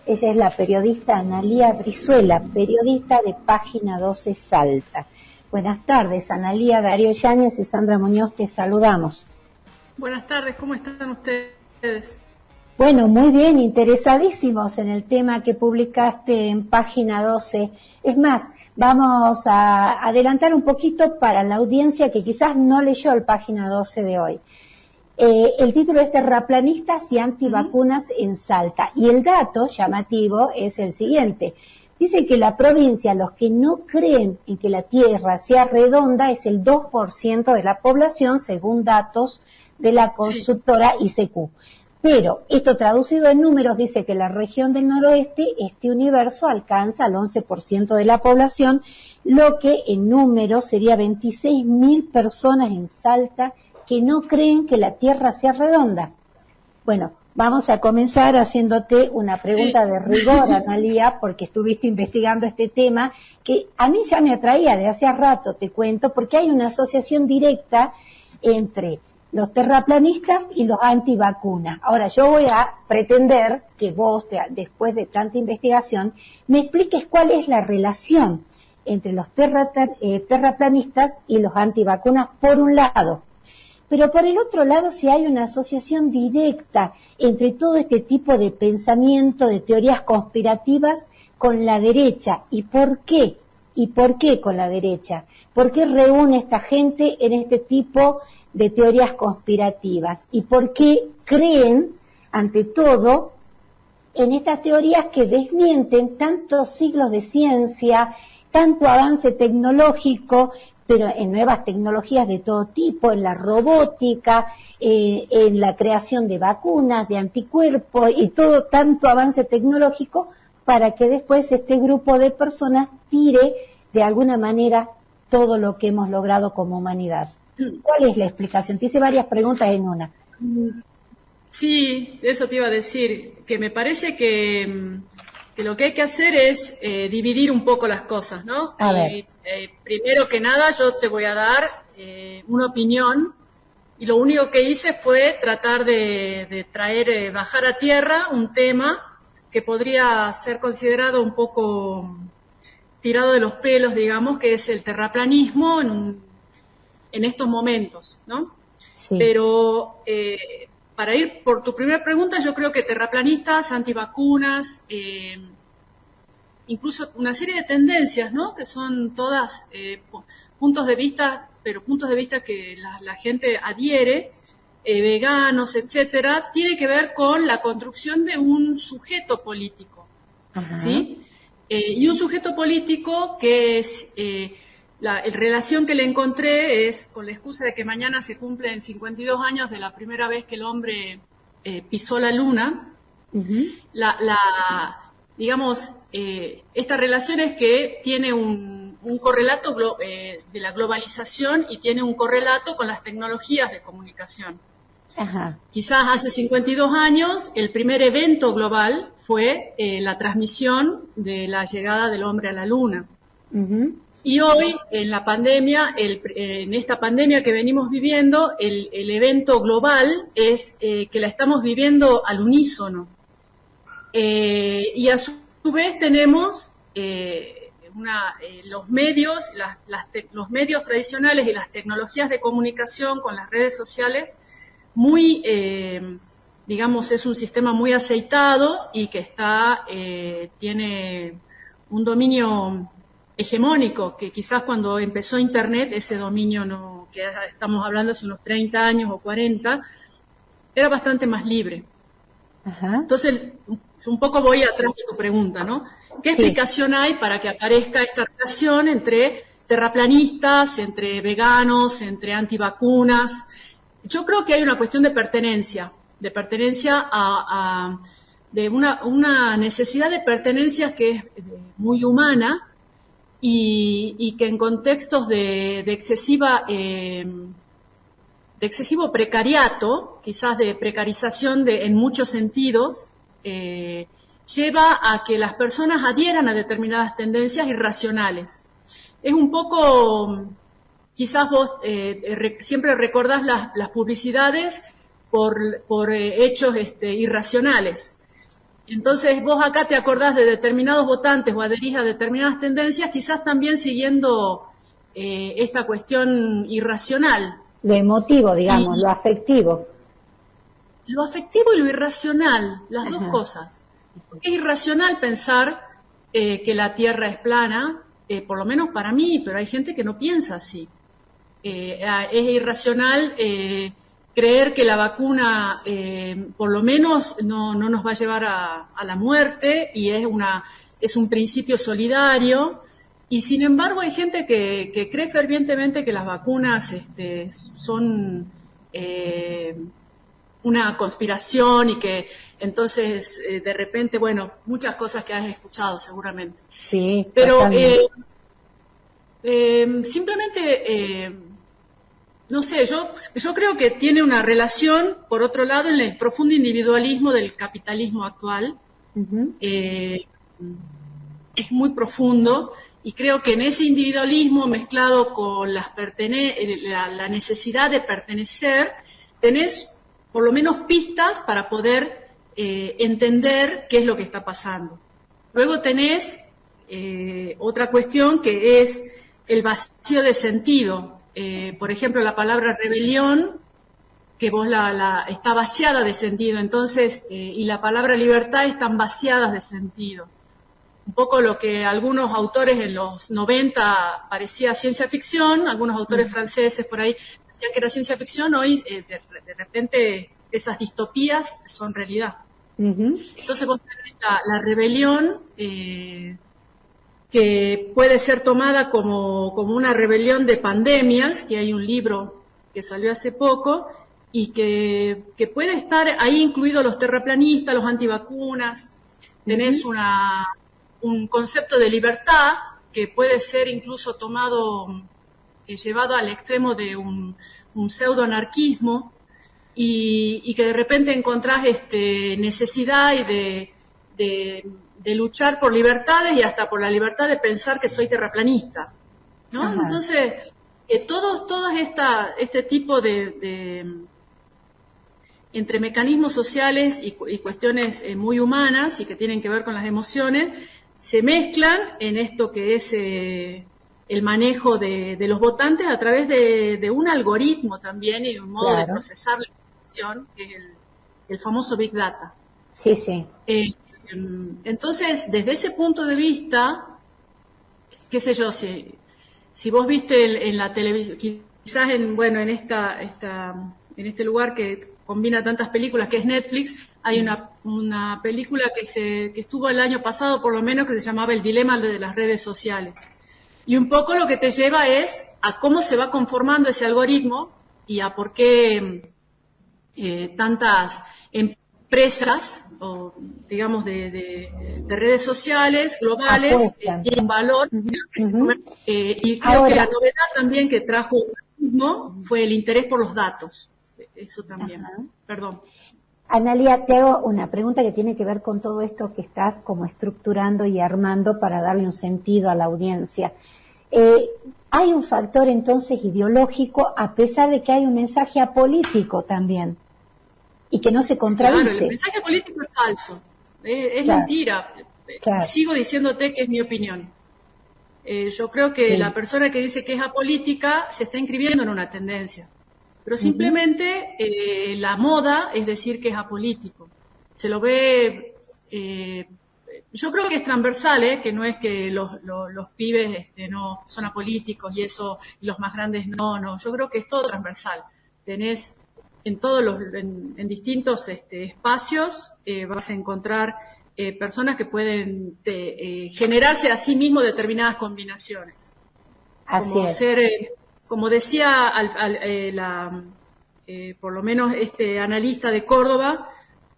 Ella es la periodista Analía Brizuela, periodista de Página 12 Salta. Buenas tardes, Analía. Darío Yáñez y Sandra Muñoz, te saludamos. Buenas tardes, ¿cómo están ustedes? Bueno, muy bien, interesadísimos en el tema que publicaste en Página 12. Es más, vamos a adelantar un poquito para la audiencia que quizás no leyó el Página 12 de hoy. El título es Terraplanistas y antivacunas en Salta. Y el dato llamativo es el siguiente. Dice que la provincia, los que no creen en que la Tierra sea redonda, es el 2% de la población, según datos de la consultora ICQ. Pero esto traducido en números dice que la región del noroeste, este universo alcanza al 11% de la población, lo que en números sería 26.000 personas en Salta que no creen que la Tierra sea redonda. Bueno, vamos a comenzar haciéndote una pregunta de rigor, Analía, porque estuviste investigando este tema que a mí ya me atraía de hace rato, te cuento, porque hay una asociación directa entre los terraplanistas y los antivacunas. Ahora, yo voy a pretender que vos, después de tanta investigación, me expliques cuál es la relación entre los terraplanistas y los antivacunas, por un lado. Pero por el otro lado, si hay una asociación directa entre todo este tipo de pensamiento, de teorías conspirativas con la derecha. ¿Y por qué? ¿Y por qué con la derecha? ¿Por qué reúne esta gente en este tipo de teorías conspirativas? ¿Y por qué creen, ante todo, en estas teorías que desmienten tantos siglos de ciencia, tanto avance tecnológico, pero en nuevas tecnologías de todo tipo, en la robótica, en la creación de vacunas, de anticuerpos y todo tanto avance tecnológico para que después este grupo de personas tire de alguna manera todo lo que hemos logrado como humanidad? ¿Cuál es la explicación? Te hice varias preguntas en una. Sí, eso te iba a decir, que me parece que lo que hay que hacer es dividir un poco las cosas, ¿no? A ver. Primero que nada, yo te voy a dar una opinión, y lo único que hice fue tratar de traer, bajar a tierra un tema que podría ser considerado un poco tirado de los pelos, digamos, que es el terraplanismo en estos momentos, ¿no? Sí. Pero para ir por tu primera pregunta, yo creo que terraplanistas, antivacunas, incluso una serie de tendencias, ¿no? Que son todas puntos de vista, pero puntos de vista que la gente adhiere, veganos, etcétera, tiene que ver con la construcción de un sujeto político, ¿sí? Y un sujeto político que es la relación que le encontré es con la excusa de que mañana se cumplen 52 años de la primera vez que el hombre pisó la luna. Digamos, esta relación es que tiene un correlato de la globalización y tiene un correlato con las tecnologías de comunicación. Quizás hace 52 años el primer evento global fue la transmisión de la llegada del hombre a la luna. Y hoy, en la pandemia, en esta pandemia que venimos viviendo, el evento global es que la estamos viviendo al unísono. Y a su vez tenemos los medios, los medios tradicionales y las tecnologías de comunicación con las redes sociales, muy, digamos, es un sistema muy aceitado y que tiene un dominio hegemónico, que quizás cuando empezó Internet, ese dominio no, que estamos hablando hace unos 30 años o 40, era bastante más libre. Entonces, un poco voy atrás de tu pregunta, ¿no? ¿Qué explicación hay para que aparezca esta relación entre terraplanistas, entre veganos, entre antivacunas? Yo creo que hay una cuestión de pertenencia de una necesidad de pertenencia que es muy humana, y que en contextos de excesivo precariato, quizás de precarización en muchos sentidos, lleva a que las personas adhieran a determinadas tendencias irracionales. Es un poco, quizás vos siempre recordás las publicidades por hechos irracionales. Entonces vos acá te acordás de determinados votantes o adherís a determinadas tendencias, quizás también siguiendo esta cuestión irracional. Lo emotivo, digamos, lo afectivo. Lo afectivo y lo irracional, las dos cosas. Es irracional pensar que la Tierra es plana, por lo menos para mí, pero hay gente que no piensa así. Es irracional creer que la vacuna por lo menos no nos va a llevar a la muerte y es un principio solidario. Y sin embargo hay gente que cree fervientemente que las vacunas son una conspiración y que entonces de repente, bueno, muchas cosas que has escuchado seguramente. Sí, pero simplemente, no sé, yo creo que tiene una relación, por otro lado, en el profundo individualismo del capitalismo actual. Es muy profundo y creo que en ese individualismo mezclado con la necesidad de pertenecer, tenés por lo menos pistas para poder entender qué es lo que está pasando. Luego tenés otra cuestión que es el vacío de sentido. Por ejemplo, la palabra rebelión, que vos está vaciada de sentido, entonces, y la palabra libertad están vaciadas de sentido. Un poco lo que algunos autores en los 90 parecía ciencia ficción, algunos autores franceses por ahí decían que era ciencia ficción, hoy de repente esas distopías son realidad. Entonces vos tenés la rebelión que puede ser tomada como una rebelión de pandemias, que hay un libro que salió hace poco, y que puede estar ahí incluidos los terraplanistas, los antivacunas. Tenés un concepto de libertad que puede ser incluso tomado, llevado al extremo de un pseudoanarquismo, y que de repente encontrás necesidad y de luchar por libertades y hasta por la libertad de pensar que soy terraplanista, ¿no? Entonces, todo este tipo de entre mecanismos sociales y cuestiones muy humanas y que tienen que ver con las emociones, se mezclan en esto que es el manejo de los votantes a través de un algoritmo también y de un modo de procesar la información, que es el famoso Big Data. Sí, sí. Entonces, desde ese punto de vista, qué sé yo, si vos viste en la televisión, quizás en este lugar que combina tantas películas que es Netflix, hay una película que estuvo el año pasado por lo menos, que se llamaba El dilema de las redes sociales. Y un poco lo que te lleva es a cómo se va conformando ese algoritmo y a por qué tantas empresas, o digamos de redes sociales globales, tienen valor. Y creo que la novedad también que trajo el algoritmo fue el interés por los datos. Eso también. Perdón. Analía, te hago una pregunta que tiene que ver con todo esto que estás como estructurando y armando para darle un sentido a la audiencia. Hay un factor entonces ideológico, a pesar de que hay un mensaje apolítico también, y que no se contradice. Claro, el mensaje político es falso, es mentira. Sigo diciéndote que es mi opinión. Yo creo que la persona que dice que es apolítica se está inscribiendo en una tendencia. Pero simplemente la moda es decir que es apolítico. Se lo ve, yo creo que es transversal, que no es que los pibes no son apolíticos y eso, y los más grandes no. Yo creo que es todo transversal. Tenés en en distintos espacios, vas a encontrar personas que pueden generarse a sí mismos determinadas combinaciones. Así es. Como decía por lo menos este analista de Córdoba,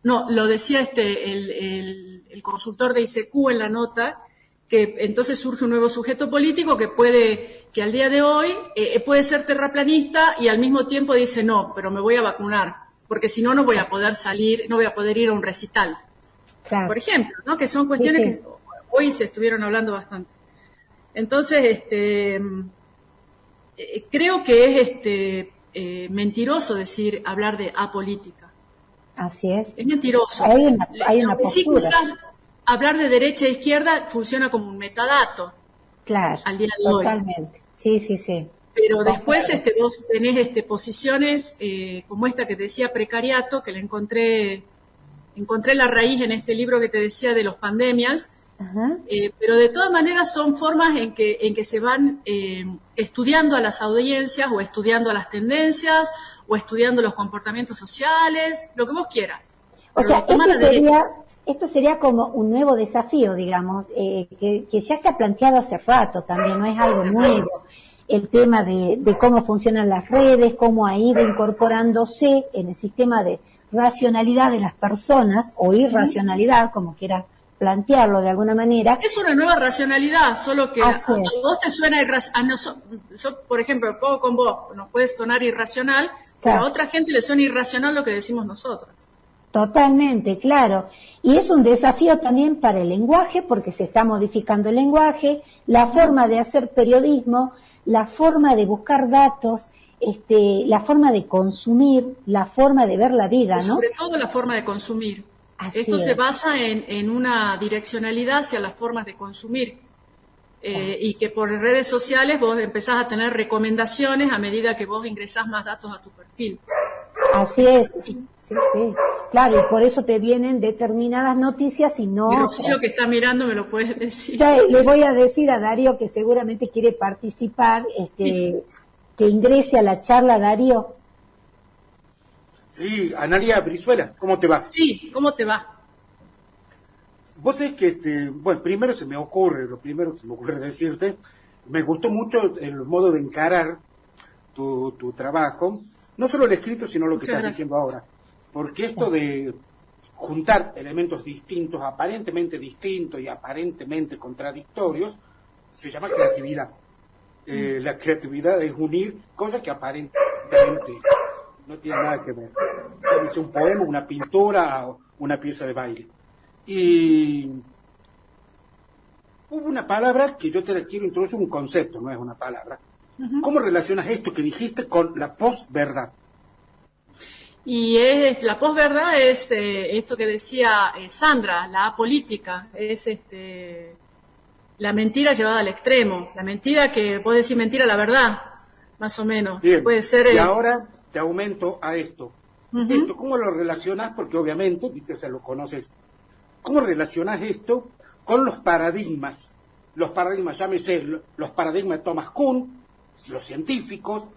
lo decía el consultor de ICQ en la nota, que entonces surge un nuevo sujeto político que al día de hoy puede ser terraplanista y al mismo tiempo dice no, pero me voy a vacunar, porque si no voy a poder salir, no voy a poder ir a un recital. Claro. Por ejemplo, ¿no? Que son cuestiones que hoy se estuvieron hablando bastante. Entonces, creo que es mentiroso hablar de apolítica. Así es. Es mentiroso. Hay una postura. Sí, quizás hablar de derecha e izquierda funciona como un metadato. Claro, al día de hoy. Totalmente. Sí, sí, sí. Pero después vos tenés posiciones como esta que te decía, precariato, que la encontré la raíz en este libro que te decía de los pandemias. Ajá. Pero de todas maneras son formas en que se van estudiando a las audiencias o estudiando a las tendencias o estudiando los comportamientos sociales, lo que vos quieras. O sea, esto sería como un nuevo desafío, digamos, que ya está planteado hace rato también, no es algo nuevo. El tema de cómo funcionan las redes, cómo ha ido incorporándose en el sistema de racionalidad de las personas, o irracionalidad, como quieras plantearlo de alguna manera. Es una nueva racionalidad, solo que a vos te suena irracional. Yo, por ejemplo, puedo con vos, nos puede sonar irracional, pero a otra gente le suena irracional lo que decimos nosotras. Totalmente, claro. Y es un desafío también para el lenguaje, porque se está modificando el lenguaje, la forma de hacer periodismo, la forma de buscar datos, la forma de consumir, la forma de ver la vida, ¿no? Sobre todo la forma de consumir. Esto se basa en una direccionalidad hacia las formas de consumir. Y que por redes sociales vos empezás a tener recomendaciones a medida que vos ingresás más datos a tu perfil. Así es, sí. Claro, y por eso te vienen determinadas noticias y no... Rocío, que está mirando, me lo puedes decir. Le voy a decir a Darío, que seguramente quiere participar, que ingrese a la charla. Darío. Sí, Analia Brizuela, ¿cómo te va? Sí, ¿cómo te va? Vos sabés que, lo primero que se me ocurre decirte, me gustó mucho el modo de encarar tu trabajo, no solo el escrito, sino lo que estás diciendo ahora. Porque esto de juntar elementos distintos, aparentemente distintos y aparentemente contradictorios, se llama creatividad. La creatividad es unir cosas que aparentemente no tienen nada que ver. Es un poema, una pintura o una pieza de baile. Y hubo una palabra que yo te quiero introducir, un concepto, no es una palabra. ¿Cómo relacionas esto que dijiste con la posverdad? Y la posverdad es esto que decía Sandra, la apolítica, es la mentira llevada al extremo, la mentira que puede decir mentira la verdad, más o menos. Bien. Puede ser, y ahora te aumento a esto. Esto, ¿cómo lo relacionas? Porque obviamente, viste, o sea, lo conoces. ¿Cómo relacionas esto con los paradigmas? Los paradigmas, llámese, los paradigmas de Thomas Kuhn, los científicos,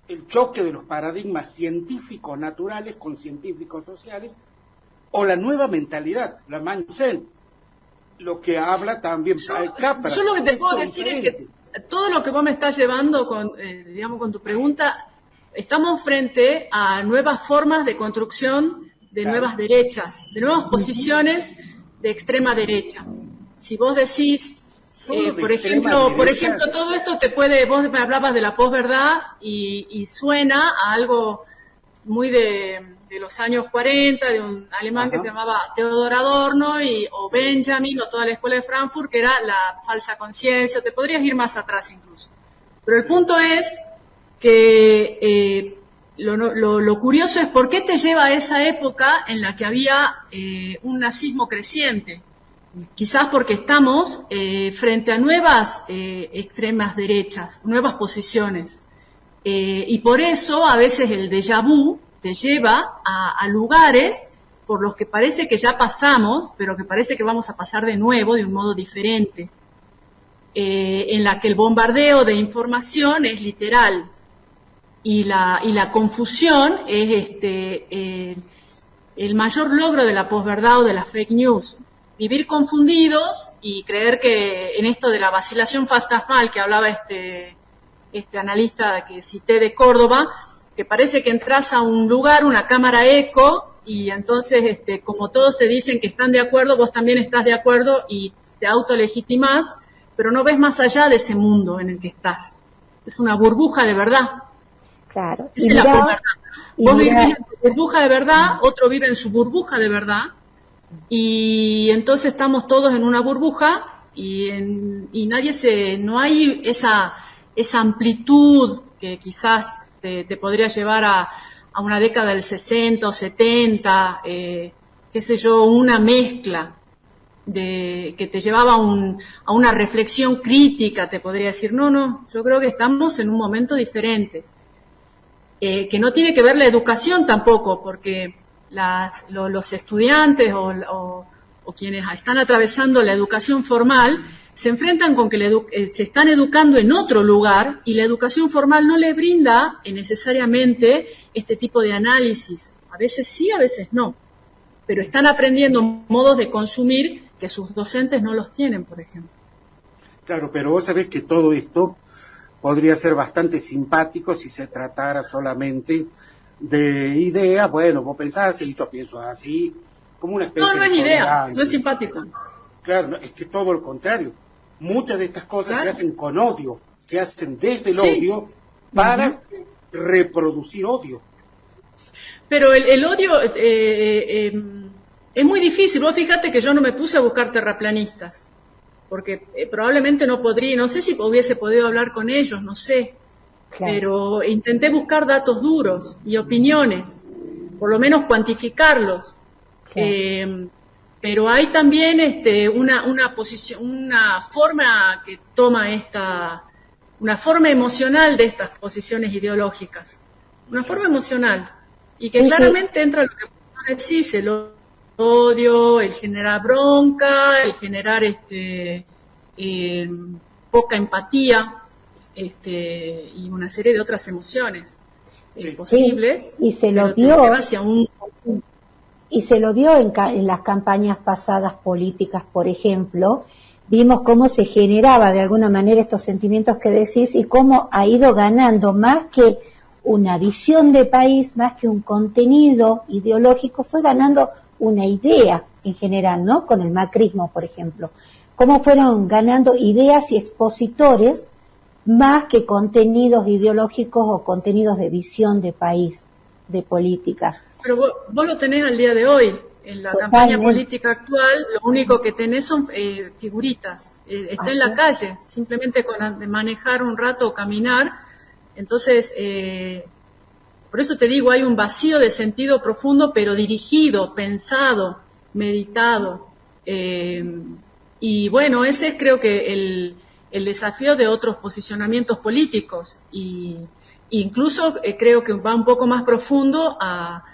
el choque de los paradigmas científicos naturales con científicos sociales, o la nueva mentalidad, la Mindset, lo que habla también Capra. Yo lo que te puedo decir es que todo lo que vos me estás llevando con tu pregunta, estamos frente a nuevas formas de construcción de nuevas derechas, de nuevas posiciones de extrema derecha. Si vos decís, por ejemplo, todo esto vos me hablabas de la posverdad y suena a algo muy de los años 40, de un alemán que se llamaba Theodor Adorno o Benjamin, o toda la escuela de Frankfurt, que era la falsa conciencia. Te podrías ir más atrás incluso. Pero el punto es que lo curioso es por qué te lleva a esa época en la que había un nazismo creciente. Quizás porque estamos frente a nuevas extremas derechas, nuevas posiciones. Y por eso a veces el déjà vu te lleva a lugares por los que parece que ya pasamos, pero que parece que vamos a pasar de nuevo de un modo diferente. En la que el bombardeo de información es literal y la confusión es el mayor logro de la posverdad o de las fake news. Vivir confundidos y creer que en esto de la vacilación fantasmal que hablaba este analista que cité de Córdoba, que parece que entras a un lugar, una cámara eco, y entonces como todos te dicen que están de acuerdo, vos también estás de acuerdo y te autolegitimás, pero no ves más allá de ese mundo en el que estás. Es una burbuja de verdad. Claro. Esa es la posverdad. Vos vivís en tu burbuja de verdad, otro vive en su burbuja de verdad, y entonces estamos todos en una burbuja y no hay esa amplitud que quizás te podría llevar a una década del 60 o 70, qué sé yo, una mezcla que te llevaba a una reflexión crítica, te podría decir, no, yo creo que estamos en un momento diferente, que no tiene que ver la educación tampoco, porque los estudiantes o quienes están atravesando la educación formal se enfrentan con que se están educando en otro lugar y la educación formal no les brinda necesariamente este tipo de análisis. A veces sí, a veces no, pero están aprendiendo modos de consumir que sus docentes no los tienen, por ejemplo. Claro, pero vos sabés que todo esto podría ser bastante simpático si se tratara solamente de ideas, bueno, vos pensás así, yo pienso así, como una especie no es idea, no es simpático. Claro, es que todo lo contrario. Muchas de estas cosas se hacen con odio, se hacen desde el odio para reproducir odio. Pero el odio es muy difícil. Vos fíjate que yo no me puse a buscar terraplanistas, porque probablemente no sé si hubiese podido hablar con ellos, no sé. Claro. Pero intenté buscar datos duros y opiniones, por lo menos cuantificarlos. Claro. Pero hay también una posición, una forma que toma una forma emocional de estas posiciones ideológicas, una forma emocional, y que claramente entra lo que vos decís, el odio, el generar bronca, el generar poca empatía, y una serie de otras emociones posibles. Y se lo vio. Y se lo vio en las campañas pasadas políticas, por ejemplo, vimos cómo se generaba de alguna manera estos sentimientos que decís y cómo ha ido ganando más que una visión de país, más que un contenido ideológico, fue ganando una idea en general, ¿no? Con el macrismo, por ejemplo. Cómo fueron ganando ideas y expositores más que contenidos ideológicos o contenidos de visión de país, de política. Pero vos lo tenés al día de hoy. En la campaña política actual, lo único que tenés son figuritas. Está en la calle, simplemente con manejar un rato o caminar. Entonces, por eso te digo, hay un vacío de sentido profundo, pero dirigido, pensado, meditado. Y bueno, ese es creo que el desafío de otros posicionamientos políticos. Y incluso creo que va un poco más profundo a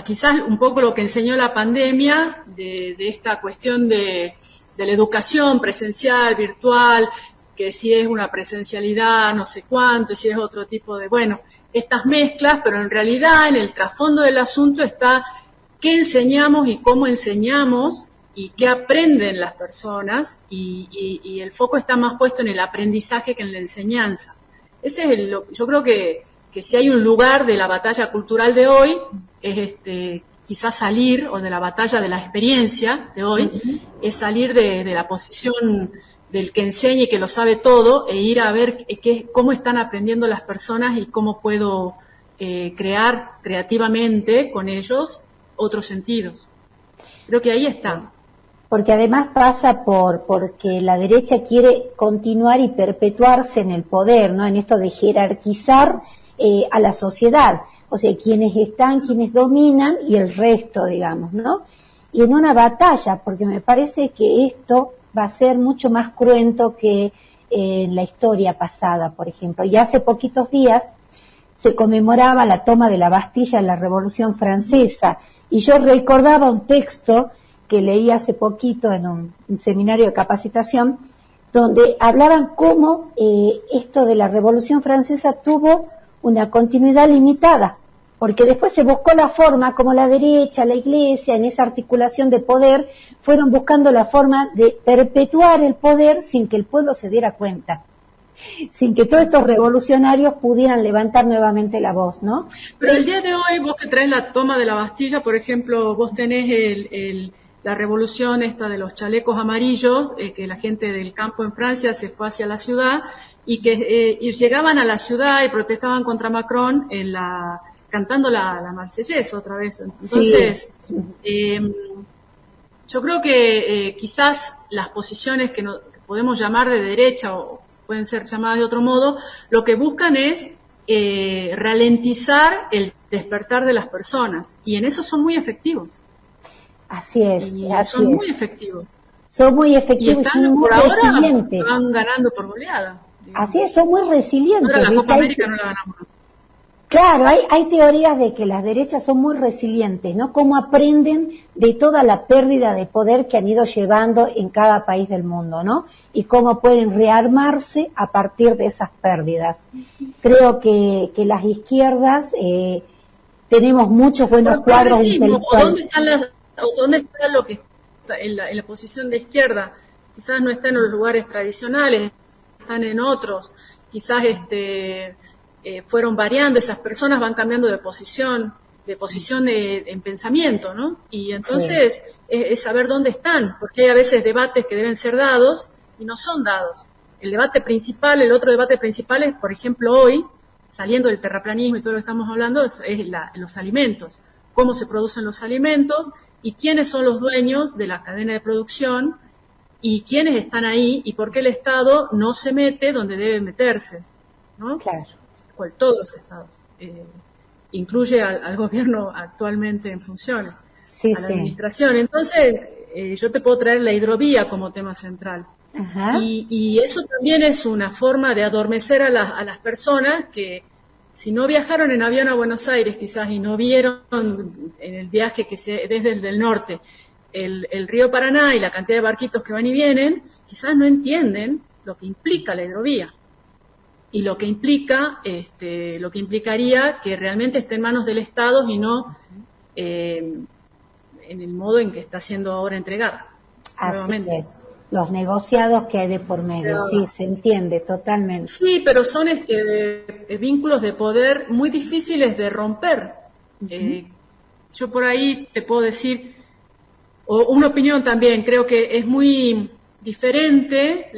quizás un poco lo que enseñó la pandemia de esta cuestión de la educación presencial, virtual, que si es una presencialidad no sé cuánto, y si es otro tipo de, bueno, estas mezclas, pero en realidad en el trasfondo del asunto está qué enseñamos y cómo enseñamos y qué aprenden las personas, y el foco está más puesto en el aprendizaje que en la enseñanza. Ese es yo creo que si hay un lugar de la batalla cultural de hoy, es quizás salir, o de la batalla de la experiencia de hoy, es salir de la posición del que enseña y que lo sabe todo, e ir a ver cómo están aprendiendo las personas y cómo puedo crear creativamente con ellos otros sentidos. Creo que ahí está. Porque además pasa porque la derecha quiere continuar y perpetuarse en el poder, ¿no? En esto de jerarquizar a la sociedad, o sea, quienes están, quienes dominan y el resto, digamos, ¿no? Y en una batalla, porque me parece que esto va a ser mucho más cruento que en la historia pasada, por ejemplo. Y hace poquitos días se conmemoraba la toma de la Bastilla en la Revolución Francesa, y yo recordaba un texto que leí hace poquito en un seminario de capacitación, donde hablaban cómo esto de la Revolución Francesa tuvo una continuidad limitada, porque después se buscó la forma, como la derecha, la iglesia, en esa articulación de poder, fueron buscando la forma de perpetuar el poder sin que el pueblo se diera cuenta, sin que todos estos revolucionarios pudieran levantar nuevamente la voz, ¿no? Pero el día de hoy, vos que traes la toma de la Bastilla, por ejemplo, vos tenés la revolución esta de los chalecos amarillos, que la gente del campo en Francia se fue hacia la ciudad, y que llegaban a la ciudad y protestaban contra Macron cantando la Marsellesa otra vez. Entonces, yo creo que quizás las posiciones que podemos llamar de derecha o pueden ser llamadas de otro modo, lo que buscan es ralentizar el despertar de las personas, y en eso son muy efectivos. Así es. Son muy efectivos. Son muy efectivos y son muy resilientes. Van ganando por goleada. Así es, son muy resilientes. Ahora la Copa América no la ganamos. Claro, hay teorías de que las derechas son muy resilientes, ¿no? Cómo aprenden de toda la pérdida de poder que han ido llevando en cada país del mundo, ¿no? Y cómo pueden rearmarse a partir de esas pérdidas. Creo que las izquierdas tenemos muchos buenos cuadros intelectuales. ¿Dónde está lo que está en la posición de izquierda? Quizás no está en los lugares tradicionales, están en otros, quizás fueron variando, esas personas van cambiando de posición en pensamiento, ¿no? Y entonces es saber dónde están, porque hay a veces debates que deben ser dados y no son dados. El otro debate principal es, por ejemplo, hoy, saliendo del terraplanismo y todo lo que estamos hablando, es los alimentos, cómo se producen los alimentos y quiénes son los dueños de la cadena de producción y quiénes están ahí y por qué el Estado no se mete donde debe meterse, ¿no? Claro. Todos los estados, incluye al gobierno actualmente en funciones, a la administración. Entonces, yo te puedo traer la hidrovía como tema central. Ajá. Y eso también es una forma de adormecer a las personas que, si no viajaron en avión a Buenos Aires quizás y no vieron en el viaje desde el norte el río Paraná y la cantidad de barquitos que van y vienen, quizás no entienden lo que implica la hidrovía. Y lo que implicaría que realmente esté en manos del Estado y no en el modo en que está siendo ahora entregada. Así es. Los negociados que hay de por medio, sí, se entiende totalmente. Sí, pero son vínculos de poder muy difíciles de romper. Yo por ahí te puedo decir, o una opinión también, creo que es muy diferente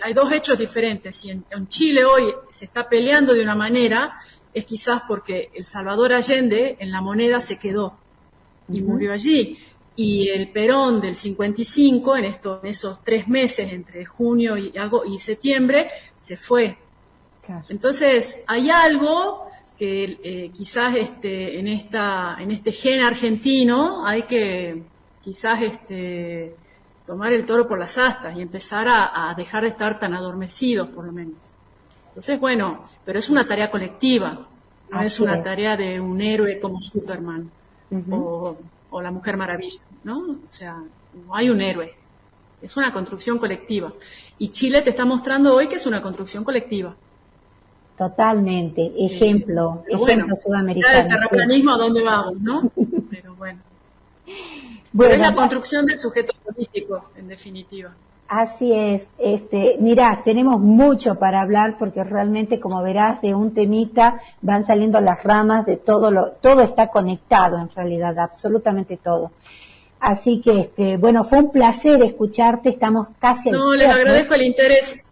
hay dos hechos diferentes. Si en Chile hoy se está peleando de una manera, es quizás porque el Salvador Allende en la moneda se quedó y murió allí. Y el Perón del 55, en esos 3 meses entre junio y septiembre, se fue. Claro. Entonces, hay algo que quizás en este gen argentino hay que quizás tomar el toro por las astas y empezar a dejar de estar tan adormecidos, por lo menos. Entonces, bueno, pero es una tarea colectiva, no es una tarea de un héroe como Superman o la Mujer Maravilla, ¿no? O sea, no hay un héroe, es una construcción colectiva. Y Chile te está mostrando hoy que es una construcción colectiva. Totalmente, ejemplo sudamericano. Ya del terraplanismo a dónde vamos, ¿no? Pero bueno. Pero es la construcción del sujeto político, en definitiva. Así es. Mirá, tenemos mucho para hablar porque realmente, como verás, de un temita van saliendo las ramas de todo está conectado en realidad, absolutamente todo. Así que, bueno, fue un placer escucharte, estamos casi al cierre. Les agradezco el interés.